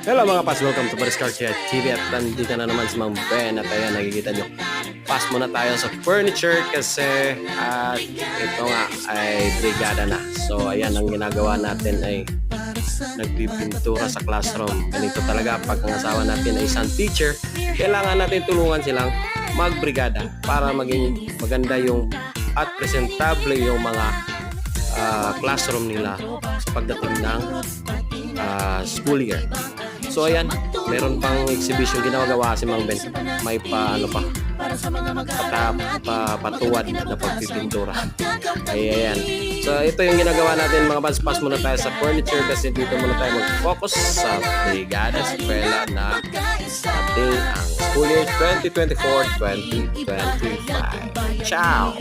Hello mga pas, welcome to Paris Car Care TV at nandito na naman si Mang Ben at ayan, nakikita nyo. Pas muna tayo sa furniture kasi ito nga ay brigada na. So ayan, ang ginagawa natin ay nagpipintura sa classroom. Ganito talaga pag ang asawa natin ay isang teacher, kailangan natin tulungan silang magbrigada para maging maganda yung at presentable yung mga classroom nila sa pagdating ng school year. So ayan, meron pang exhibition ginagawa si Mang Ben. May patuwad na pagpipintura. Ayan. So ito yung ginagawa natin mga buds. Pass muna tayo sa furniture kasi dito muna tayo mag-focus sa brigada eskwela na ating ang school year 2024-2025. Ciao!